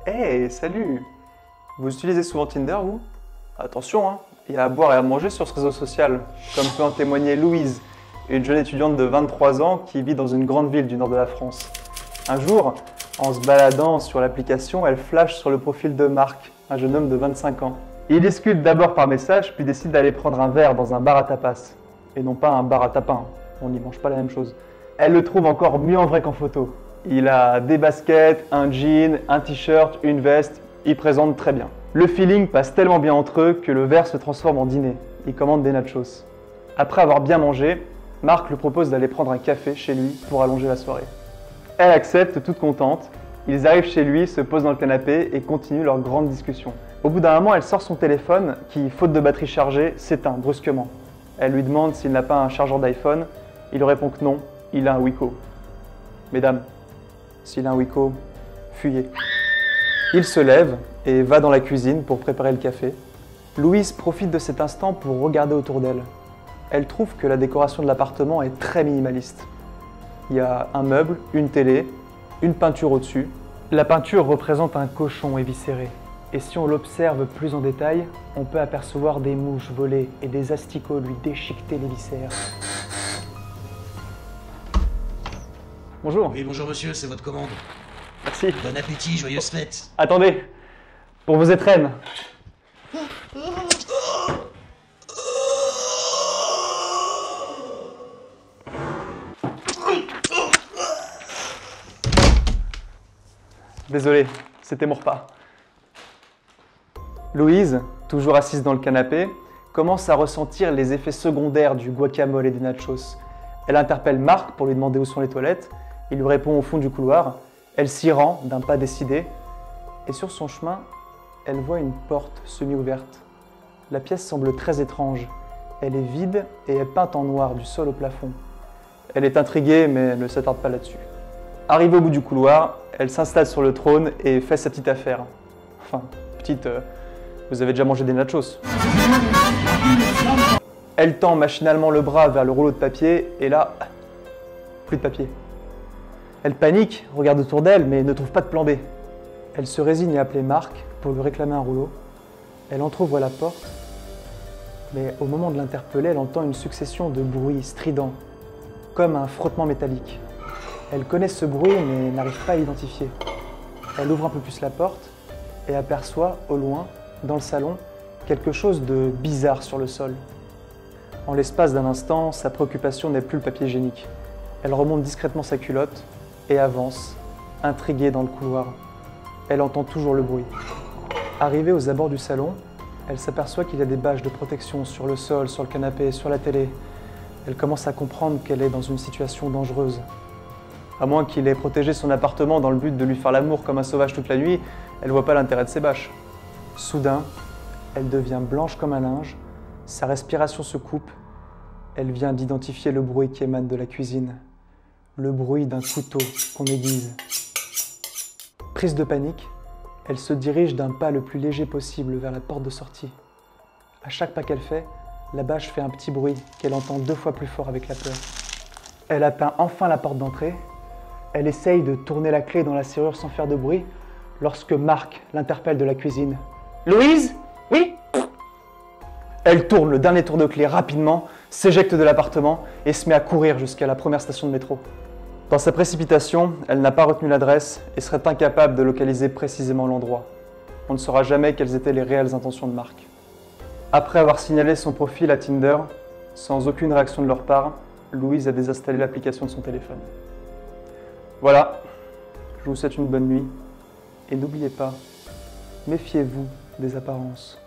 Hey, salut! Vous utilisez souvent Tinder, vous? Attention, hein, il y a à boire et à manger sur ce réseau social, comme peut en témoigner Louise, une jeune étudiante de 23 ans qui vit dans une grande ville du nord de la France. Un jour, en se baladant sur l'application, elle flash sur le profil de Marc, un jeune homme de 25 ans. Ils discutent d'abord par message, puis décident d'aller prendre un verre dans un bar à tapas. Et non pas un bar à tapin, on n'y mange pas la même chose. Elle le trouve encore mieux en vrai qu'en photo. Il a des baskets, un jean, un t-shirt, une veste, il présente très bien. Le feeling passe tellement bien entre eux que le verre se transforme en dîner. Il commande des nachos. Après avoir bien mangé, Marc lui propose d'aller prendre un café chez lui pour allonger la soirée. Elle accepte, toute contente. Ils arrivent chez lui, se posent dans le canapé et continuent leur grande discussion. Au bout d'un moment, elle sort son téléphone qui, faute de batterie chargée, s'éteint brusquement. Elle lui demande s'il n'a pas un chargeur d'iPhone. Il lui répond que non, il a un Wiko. Mesdames, s'il a un Wiko, fuyez. Il se lève et va dans la cuisine pour préparer le café. Louise profite de cet instant pour regarder autour d'elle. Elle trouve que la décoration de l'appartement est très minimaliste. Il y a un meuble, une télé, une peinture au-dessus. La peinture représente un cochon éviscéré. Et si on l'observe plus en détail, on peut apercevoir des mouches voler et des asticots lui déchiqueter les viscères. Bonjour. Oui, bonjour monsieur, c'est votre commande. Merci. Bon appétit, joyeuses fêtes. Attendez, pour vos étrennes. Désolé, c'était mon repas. Louise, toujours assise dans le canapé, commence à ressentir les effets secondaires du guacamole et des nachos. Elle interpelle Marc pour lui demander où sont les toilettes. Il lui répond au fond du couloir. Elle s'y rend d'un pas décidé. Et sur son chemin, elle voit une porte semi-ouverte. La pièce semble très étrange. Elle est vide et est peinte en noir du sol au plafond. Elle est intriguée, mais elle ne s'attarde pas là-dessus. Arrivée au bout du couloir, elle s'installe sur le trône et fait sa petite affaire. Enfin, petite, vous avez déjà mangé des nachos. Elle tend machinalement le bras vers le rouleau de papier et là, plus de papier. Elle panique, regarde autour d'elle, mais ne trouve pas de plan B. Elle se résigne à appeler Marc pour lui réclamer un rouleau. Elle entrouvre la porte, mais au moment de l'interpeller, elle entend une succession de bruits stridents, comme un frottement métallique. Elle connaît ce bruit, mais n'arrive pas à l'identifier. Elle ouvre un peu plus la porte et aperçoit, au loin, dans le salon, quelque chose de bizarre sur le sol. En l'espace d'un instant, sa préoccupation n'est plus le papier hygiénique. Elle remonte discrètement sa culotte et avance, intriguée dans le couloir. Elle entend toujours le bruit. Arrivée aux abords du salon, elle s'aperçoit qu'il y a des bâches de protection sur le sol, sur le canapé, sur la télé. Elle commence à comprendre qu'elle est dans une situation dangereuse. À moins qu'il ait protégé son appartement dans le but de lui faire l'amour comme un sauvage toute la nuit, elle ne voit pas l'intérêt de ces bâches. Soudain, elle devient blanche comme un linge, sa respiration se coupe. Elle vient d'identifier le bruit qui émane de la cuisine. Le bruit d'un couteau qu'on aiguise. Prise de panique, elle se dirige d'un pas le plus léger possible vers la porte de sortie. À chaque pas qu'elle fait, la bâche fait un petit bruit qu'elle entend 2 fois plus fort avec la peur. Elle atteint enfin la porte d'entrée. Elle essaye de tourner la clé dans la serrure sans faire de bruit lorsque Marc l'interpelle de la cuisine. « Louise ? Oui ?» Elle tourne le dernier tour de clé rapidement, s'éjecte de l'appartement et se met à courir jusqu'à la première station de métro. Dans sa précipitation, elle n'a pas retenu l'adresse et serait incapable de localiser précisément l'endroit. On ne saura jamais quelles étaient les réelles intentions de Marc. Après avoir signalé son profil à Tinder, sans aucune réaction de leur part, Louise a désinstallé l'application de son téléphone. Voilà, je vous souhaite une bonne nuit et n'oubliez pas, méfiez-vous des apparences.